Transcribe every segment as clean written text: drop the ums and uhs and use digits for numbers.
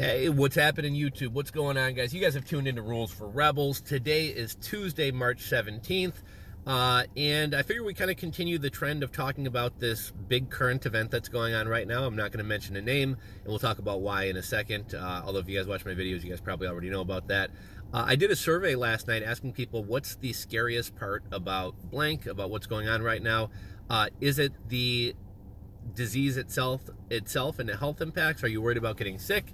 Hey, what's happening, YouTube? What's going on, guys? You guys have tuned into Rules for Rebels. Today is Tuesday, March 17th, and I figure we kind of continue the trend of talking about this big current event that's going on right now. I'm not going to mention a name, and we'll talk about why in a second, although if you guys watch my videos, you guys probably already know about that. I did a survey last night asking people what's the scariest part about blank, about what's going on right now. Is it the disease itself and the health impacts? Are you worried about getting sick?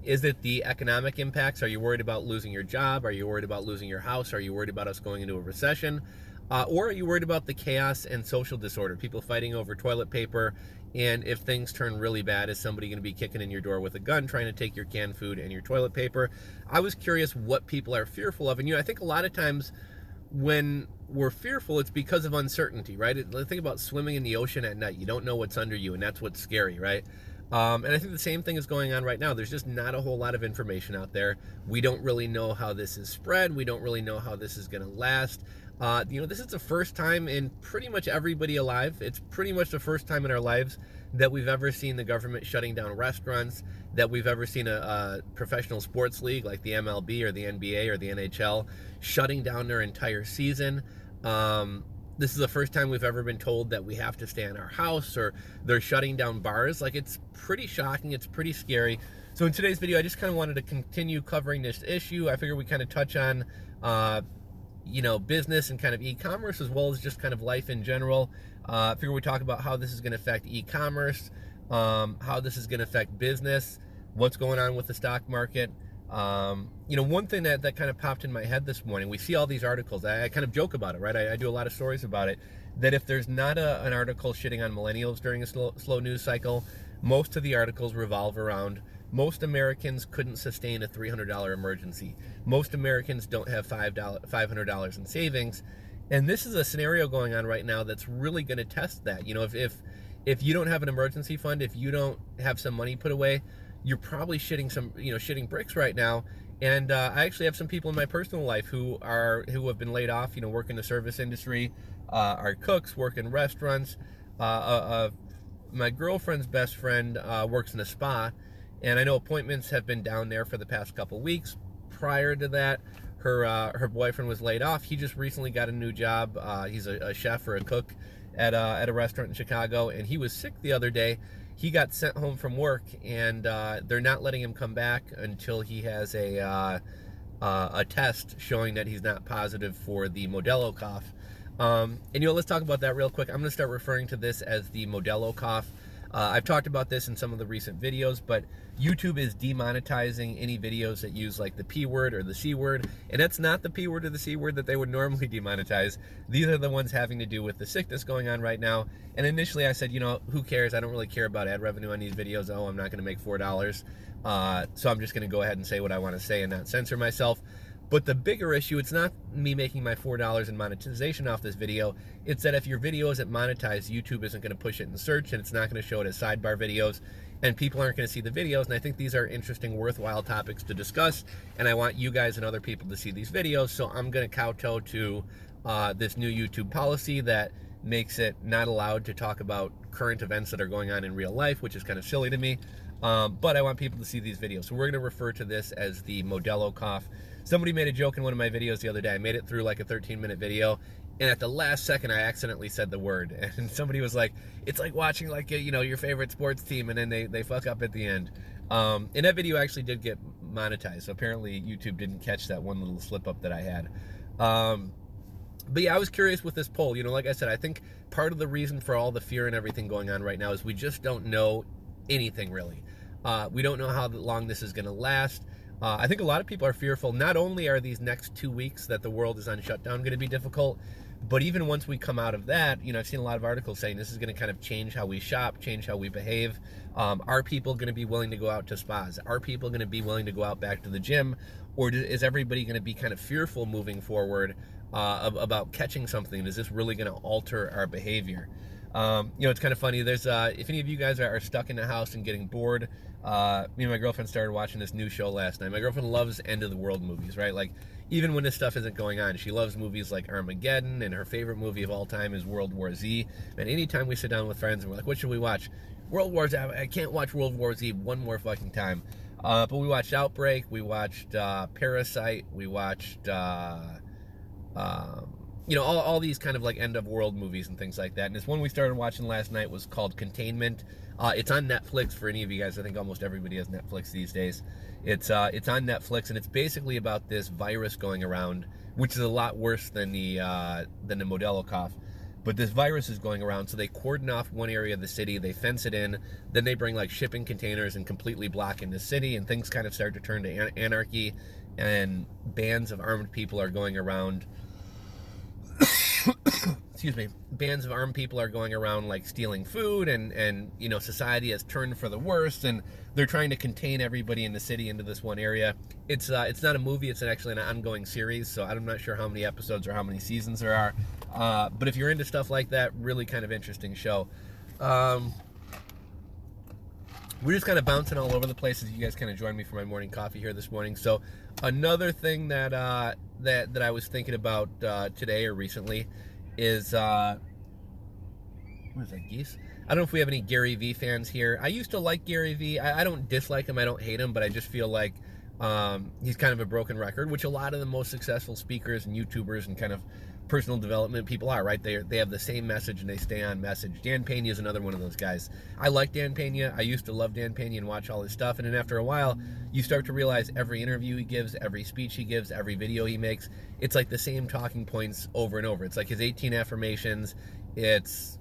Is it the economic impacts? Are you worried about losing your job? Are you worried about losing your house? Are you worried about us going into a recession? Or are you worried about the chaos and social disorder? People fighting over toilet paper, and if things turn really bad, is somebody going to be kicking in your door with a gun trying to take your canned food and your toilet paper? I was curious what people are fearful of. And I think a lot of times when we're fearful, it's because of uncertainty, right? Think about swimming in the ocean at night. You don't know what's under you, and that's what's scary, right? And I think the same thing is going on right now. There's just not a whole lot of information out there. We don't really know how this is spread. We don't really know how this is going to last. This is the first time in pretty much everybody alive. It's pretty much the first time in our lives that we've ever seen the government shutting down restaurants, that we've ever seen a professional sports league like the MLB or the NBA or the NHL shutting down their entire season. This is the first time we've ever been told that we have to stay in our house, or they're shutting down bars. Like, it's pretty shocking. It's pretty scary. So in today's video, I just kind of wanted to continue covering this issue. I figure we kind of touch on, business and kind of e-commerce, as well as just kind of life in general. I figure we talk about how this is going to affect e-commerce, how this is going to affect business, what's going on with the stock market. One thing that kind of popped in my head this morning, we see all these articles. I kind of joke about it, right? I do a lot of stories about it, that if there's not an article shitting on millennials during a slow news cycle, most of the articles revolve around most Americans couldn't sustain a $300 emergency. Most Americans don't have $500 in savings. And this is a scenario going on right now that's really going to test that. If you don't have an emergency fund, if you don't have some money put away, you're probably shitting bricks right now. And I actually have some people in my personal life who have been laid off, work in the service industry, are cooks, work in restaurants. My girlfriend's best friend works in a spa, and I know appointments have been down there for the past couple weeks. Prior to that, her boyfriend was laid off. He just recently got a new job. He's a chef or a cook at a restaurant in Chicago, and he was sick the other day. He got sent home from work, and they're not letting him come back until he has a test showing that he's not positive for the Modelo cough. Let's talk about that real quick. I'm going to start referring to this as the Modelo cough. I've talked about this in some of the recent videos, but YouTube is demonetizing any videos that use like the P word or the C word, and that's not the P word or the C word that they would normally demonetize. These are the ones having to do with the sickness going on right now. And initially I said, who cares? I don't really care about ad revenue on these videos. Oh, I'm not going to make $4. So I'm just going to go ahead and say what I want to say and not censor myself. But the bigger issue, it's not me making my $4 in monetization off this video. It's that if your video isn't monetized, YouTube isn't going to push it in search, and it's not going to show it as sidebar videos, and people aren't going to see the videos. And I think these are interesting, worthwhile topics to discuss, and I want you guys and other people to see these videos. So I'm going to kowtow to this new YouTube policy that makes it not allowed to talk about current events that are going on in real life, which is kind of silly to me. But I want people to see these videos. So we're going to refer to this as the Modelo cough. Somebody made a joke in one of my videos the other day. I made it through like a 13-minute video, and at the last second, I accidentally said the word. And somebody was like, it's like watching like your favorite sports team, and then they fuck up at the end. And that video actually did get monetized. So apparently YouTube didn't catch that one little slip up that I had. But yeah, I was curious with this poll. Like I said, I think part of the reason for all the fear and everything going on right now is we just don't know anything really. We don't know how long this is going to last. I think a lot of people are fearful. Not only are these next 2 weeks that the world is on shutdown going to be difficult, but even once we come out of that, I've seen a lot of articles saying this is going to kind of change how we shop, change how we behave. Are people going to be willing to go out to spas? Are people going to be willing to go out back to the gym? Or is everybody going to be kind of fearful moving forward about catching something? Is this really going to alter our behavior? It's kind of funny. There's if any of you guys are stuck in the house and getting bored, me and my girlfriend started watching this new show last night. My girlfriend loves end of the world movies, right? Like, even when this stuff isn't going on, she loves movies like Armageddon, and her favorite movie of all time is World War Z. And anytime we sit down with friends and we're like, what should we watch? World War Z. I can't watch World War Z one more fucking time. But we watched Outbreak, we watched Parasite, we watched all these kind of like end of world movies and things like that. And this one we started watching last night was called Containment. It's on Netflix for any of you guys. I think almost everybody has Netflix these days. It's on Netflix, and it's basically about this virus going around, which is a lot worse than the Modelo cough. But this virus is going around, so they cordon off one area of the city, they fence it in, then they bring like shipping containers and completely block in the city, and things kind of start to turn to anarchy, and bands of armed people are going around. Excuse me. Bands of armed people are going around like stealing food, and society has turned for the worst, and they're trying to contain everybody in the city into this one area. It's not a movie, it's actually an ongoing series, so I'm not sure how many episodes or how many seasons there are. But if you're into stuff like that, really kind of interesting show. We're just kind of bouncing all over the place as you guys kind of join me for my morning coffee here this morning. So another thing that I was thinking about today or recently is what is that, geese? I don't know if we have any Gary Vee fans here. I used to like Gary Vee. I don't dislike him, I don't hate him, but I just feel like he's kind of a broken record, which a lot of the most successful speakers and YouTubers and kind of personal development people are, right? They have the same message and they stay on message. Dan Pena is another one of those guys. I like Dan Pena. I used to love Dan Pena and watch all his stuff, and then after a while, you start to realize every interview he gives, every speech he gives, every video he makes, it's like the same talking points over and over. It's like his 18 affirmations. It's,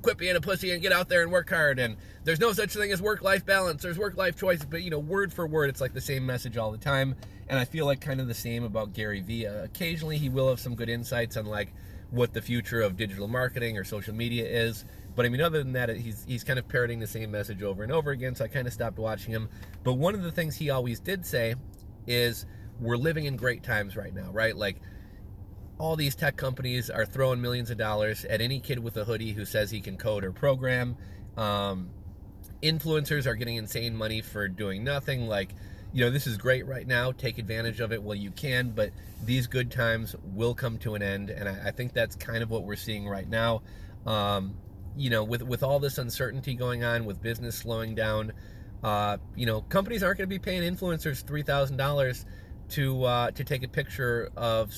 quit being a pussy and get out there and work hard, and there's no such thing as work-life balance, there's work-life choices, but word for word, it's like the same message all the time. And I feel like kind of the same about Gary Vee. Occasionally he will have some good insights on like what the future of digital marketing or social media is, but I mean, other than that, he's kind of parroting the same message over and over again, so I kind of stopped watching him. But one of the things he always did say is, we're living in great times right now, right? Like, all these tech companies are throwing millions of dollars at any kid with a hoodie who says he can code or program. Influencers are getting insane money for doing nothing. Like, this is great right now. Take advantage of it while you can, but these good times will come to an end, and I think that's kind of what we're seeing right now. With all this uncertainty going on, with business slowing down, companies aren't going to be paying influencers $3,000 to take a picture of,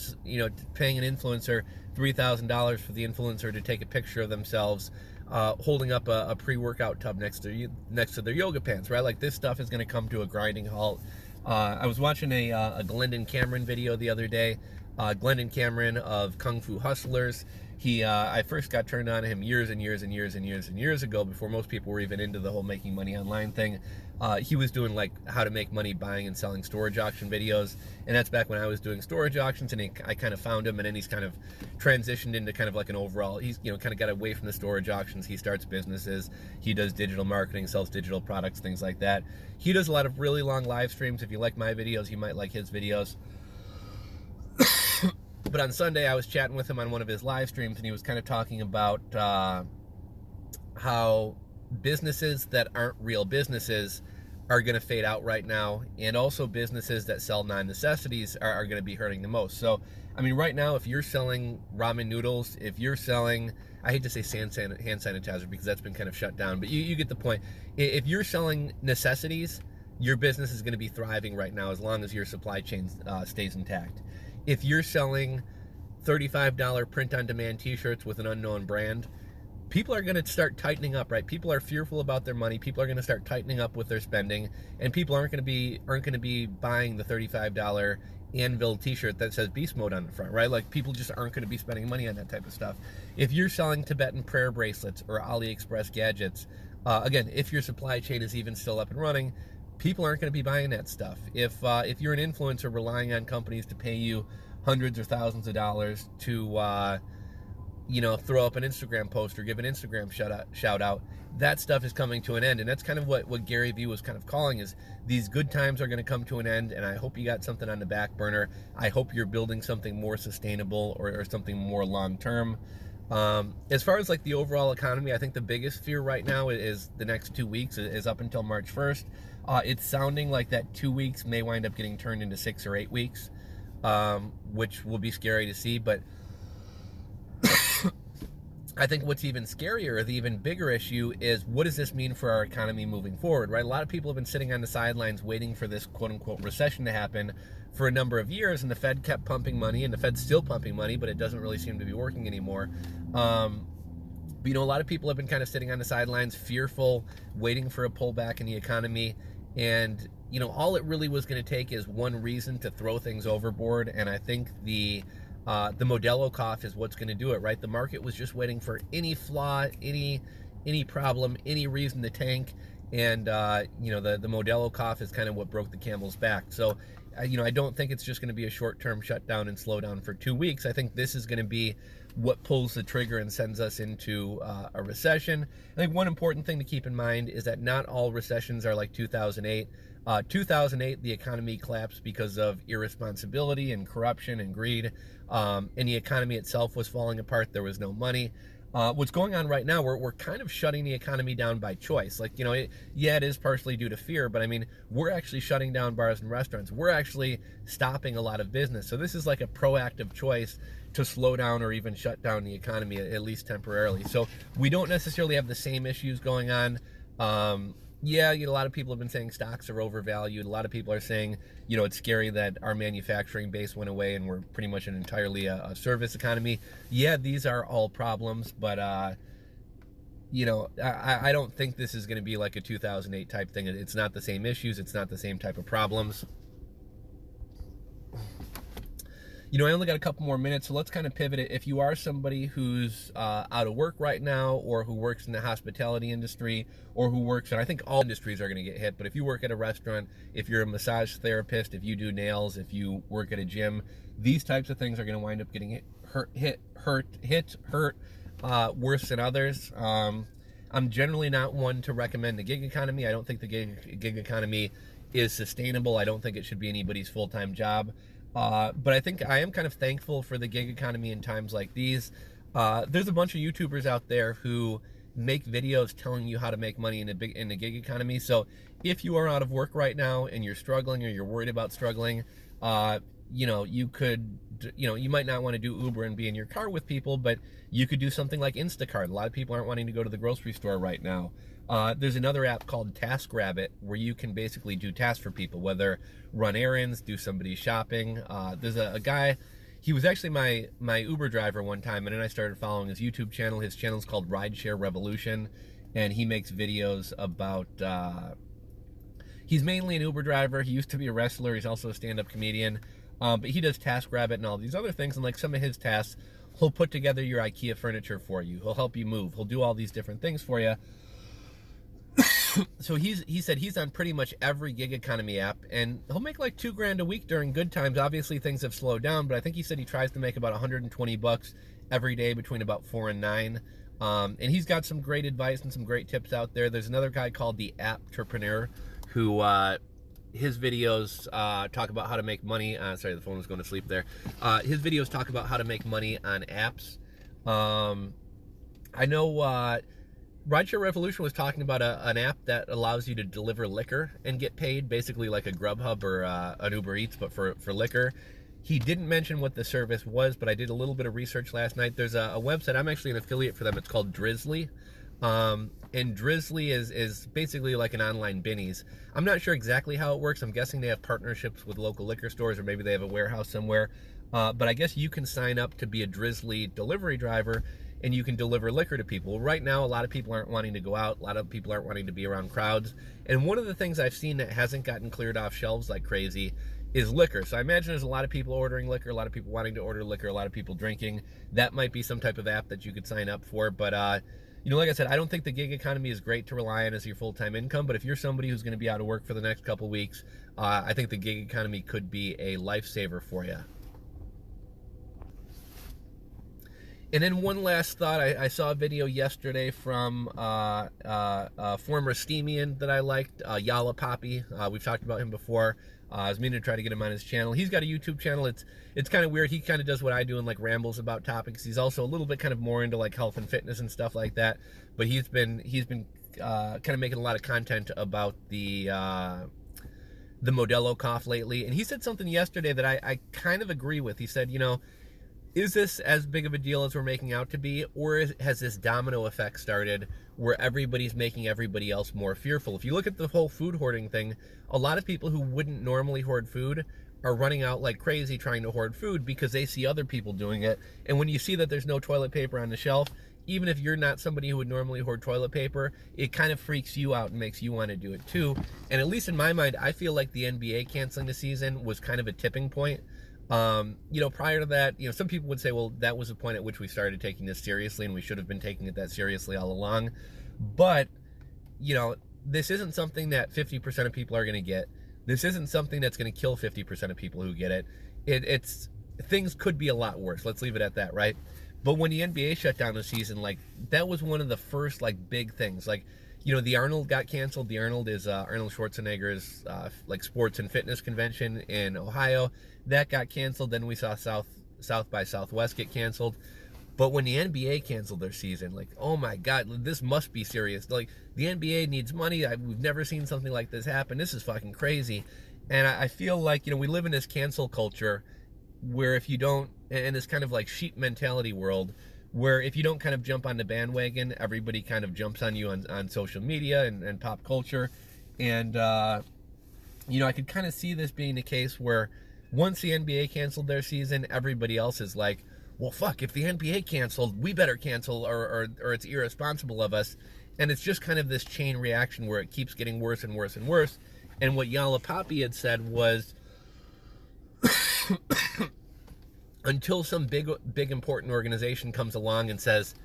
paying an influencer $3,000 for the influencer to take a picture of themselves holding up a pre-workout tub next to their yoga pants, right? Like, this stuff is going to come to a grinding halt. I was watching a Glendon Cameron video the other day. Glendon Cameron of Kung Fu Hustlers. I first got turned on to him years and years and years and years and years ago, before most people were even into the whole making money online thing. He was doing like how to make money buying and selling storage auction videos, and that's back when I was doing storage auctions, and I kind of found him, and then he's kind of transitioned into kind of like an overall, he's kind of got away from the storage auctions. He starts businesses, he does digital marketing, sells digital products, things like that. He does a lot of really long live streams. If you like my videos, you might like his videos. But on Sunday, I was chatting with him on one of his live streams, and he was kind of talking about how businesses that aren't real businesses are going to fade out right now, and also businesses that sell non-necessities are going to be hurting the most. So, I mean, right now, if you're selling ramen noodles, if you're selling, I hate to say hand sanitizer because that's been kind of shut down, but you get the point. If you're selling necessities, your business is going to be thriving right now as long as your supply chain stays intact. If you're selling $35 print-on-demand t-shirts with an unknown brand, people are going to start tightening up, right? People are fearful about their money. People are going to start tightening up with their spending, and people aren't going to be buying the $35 Anvil t-shirt that says beast mode on the front, right? Like, people just aren't going to be spending money on that type of stuff. If you're selling Tibetan prayer bracelets or AliExpress gadgets, again, if your supply chain is even still up and running, people aren't going to be buying that stuff. If you're an influencer relying on companies to pay you hundreds or thousands of dollars to throw up an Instagram post or give an Instagram shout out, that stuff is coming to an end. And that's kind of what Gary Vee was kind of calling, is these good times are going to come to an end, and I hope you got something on the back burner. I hope you're building something more sustainable or something more long term. As far as like the overall economy, I think the biggest fear right now is the next 2 weeks, is up until March 1st. It's sounding like that 2 weeks may wind up getting turned into 6 or 8 weeks, which will be scary to see. But I think what's even scarier, the even bigger issue, is what does this mean for our economy moving forward, right? A lot of people have been sitting on the sidelines waiting for this quote-unquote recession to happen for a number of years, and the Fed kept pumping money, and the Fed's still pumping money, but it doesn't really seem to be working anymore. But, a lot of people have been kind of sitting on the sidelines, fearful, waiting for a pullback in the economy, and, all it really was going to take is one reason to throw things overboard, and I think the Modelo cough is what's going to do it, right? The market was just waiting for any flaw, any problem, any reason to tank, and the Modelo cough is kind of what broke the camel's back. So, I don't think it's just going to be a short-term shutdown and slowdown for 2 weeks. I think this is going to be what pulls the trigger and sends us into a recession. I think one important thing to keep in mind is that not all recessions are like 2008. 2008, the economy collapsed because of irresponsibility and corruption and greed, and the economy itself was falling apart. There was no money. What's going on right now, we're kind of shutting the economy down by choice. Like, it is partially due to fear, but I mean, we're actually shutting down bars and restaurants. We're actually stopping a lot of business. So this is like a proactive choice to slow down or even shut down the economy, at least temporarily. So we don't necessarily have the same issues going on. A lot of people have been saying stocks are overvalued. A lot of people are saying, it's scary that our manufacturing base went away and we're pretty much entirely a service economy. Yeah, these are all problems, but, I don't think this is going to be like a 2008 type thing. It's not the same issues. It's not the same type of problems. I only got a couple more minutes, so let's kind of pivot it. If you are somebody who's out of work right now, or who works in the hospitality industry, or who works, and I think all industries are going to get hit, but if you work at a restaurant, if you're a massage therapist, if you do nails, if you work at a gym, these types of things are going to wind up getting hurt worse than others. I'm generally not one to recommend the gig economy. I don't think the gig economy is sustainable. I don't think it should be anybody's full-time job. But I think I am kind of thankful for the gig economy in times like these. There's a bunch of YouTubers out there who make videos telling you how to make money in the gig economy. So if you are out of work right now and you're struggling, or you're worried about struggling, you could, you might not want to do Uber and be in your car with people, but you could do something like Instacart. A lot of people aren't wanting to go to the grocery store right now. There's another app called TaskRabbit where you can basically do tasks for people, whether run errands, do somebody's shopping. There's a guy, he was actually my Uber driver one time, and then I started following his YouTube channel. His channel is called Rideshare Revolution, and he makes videos about, he's mainly an Uber driver. He used to be a wrestler. He's also a stand-up comedian, but he does TaskRabbit and all these other things, and like some of his tasks, he'll put together your IKEA furniture for you. He'll help you move. He'll do all these different things for you. So he said he's on pretty much every gig economy app, and he'll make like $2,000 a week during good times. Obviously things have slowed down, but I think he said he tries to make about $120 every day between about 4 and 9. And he's got some great advice and some great tips out there. There's another guy called the Apptrepreneur who his videos talk about how to make money. Sorry, the phone was going to sleep there. His videos talk about how to make money on apps. I know Rideshare Revolution was talking about an app that allows you to deliver liquor and get paid, basically like a Grubhub or an Uber Eats, but for liquor. He didn't mention what the service was, but I did a little bit of research last night. There's a website, I'm actually an affiliate for them, it's called Drizzly. And Drizzly is basically like an online Binny's. I'm not sure exactly how it works. I'm guessing they have partnerships with local liquor stores, or maybe they have a warehouse somewhere. But I guess you can sign up to be a Drizzly delivery driver, and you can deliver liquor to people. Right now, a lot of people aren't wanting to go out. A lot of people aren't wanting to be around crowds. And one of the things I've seen that hasn't gotten cleared off shelves like crazy is liquor. So I imagine there's a lot of people ordering liquor, a lot of people wanting to order liquor, a lot of people drinking. That might be some type of app that you could sign up for. But, like I said, I don't think the gig economy is great to rely on as your full-time income. But if you're somebody who's going to be out of work for the next couple weeks, I think the gig economy could be a lifesaver for you. And then one last thought, I saw a video yesterday from a former Steamian that I liked, Yalla Poppy. We've talked about him before. I was meaning to try to get him on his channel. He's got a YouTube channel. It's kind of weird. He kind of does what I do and like rambles about topics. He's also a little bit kind of more into like health and fitness and stuff like that. But he's been kind of making a lot of content about the Modelo cough lately. And he said something yesterday that I kind of agree with. He said, is this as big of a deal as we're making out to be, or has this domino effect started where everybody's making everybody else more fearful? If you look at the whole food hoarding thing, a lot of people who wouldn't normally hoard food are running out like crazy trying to hoard food because they see other people doing it. And when you see that there's no toilet paper on the shelf, even if you're not somebody who would normally hoard toilet paper, it kind of freaks you out and makes you want to do it too. And at least in my mind, I feel like the NBA canceling the season was kind of a tipping point. Prior to that, some people would say, well, that was the point at which we started taking this seriously, and we should have been taking it that seriously all along. But, this isn't something that 50% of people are going to get. This isn't something that's going to kill 50% of people who get it. It's things could be a lot worse. Let's leave it at that, right? But when the NBA shut down the season, like, that was one of the first, like, big things. Like, the Arnold got canceled. The Arnold is Arnold Schwarzenegger's sports and fitness convention in Ohio. That got canceled. Then we saw South by Southwest get canceled. But when the NBA canceled their season, like, oh my God, this must be serious. Like, the NBA needs money. We've never seen something like this happen. This is fucking crazy. And I feel like, we live in this cancel culture where if you don't, in this kind of like sheep mentality world, where if you don't kind of jump on the bandwagon, everybody kind of jumps on you on social media and pop culture. And, I could kind of see this being the case where once the NBA canceled their season, everybody else is like, well, fuck, if the NBA canceled, we better cancel or it's irresponsible of us. And it's just kind of this chain reaction where it keeps getting worse and worse and worse. And what Yala Papi had said was, until some big important organization comes along and says,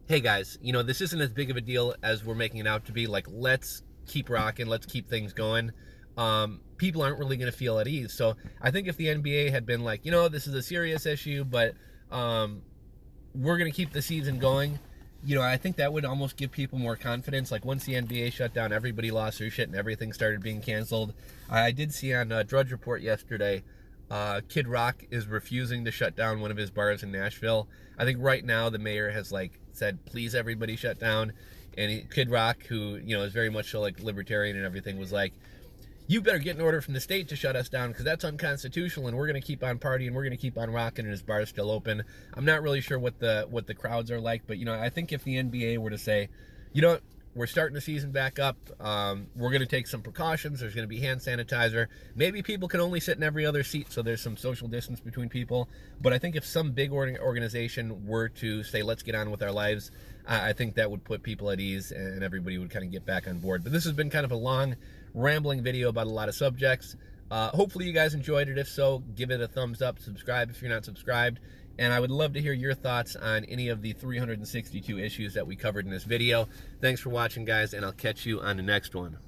hey guys, this isn't as big of a deal as we're making it out to be, like, let's keep rocking, let's keep things going, people aren't really going to feel at ease. So I think if the NBA had been like, this is a serious issue, but we're going to keep the season going, I think that would almost give people more confidence. Like, once the NBA shut down, everybody lost their shit and everything started being canceled. I did see on Drudge Report yesterday, Kid Rock is refusing to shut down one of his bars in Nashville. I think right now the mayor has said, please everybody shut down. And Kid Rock, who, is very much so libertarian and everything, was like, you better get an order from the state to shut us down because that's unconstitutional and we're going to keep on partying, we're going to keep on rocking, and his bar's still open. I'm not really sure what the crowds are like, but, I think if the NBA were to say, we're starting the season back up, we're going to take some precautions, there's going to be hand sanitizer, maybe people can only sit in every other seat so there's some social distance between people, but I think if some big organization were to say, let's get on with our lives, I think that would put people at ease and everybody would kind of get back on board. But this has been kind of a long, rambling video about a lot of subjects. Hopefully you guys enjoyed it. If so, give it a thumbs up, subscribe if you're not subscribed, and I would love to hear your thoughts on any of the 362 issues that we covered in this video. Thanks for watching, guys, and I'll catch you on the next one.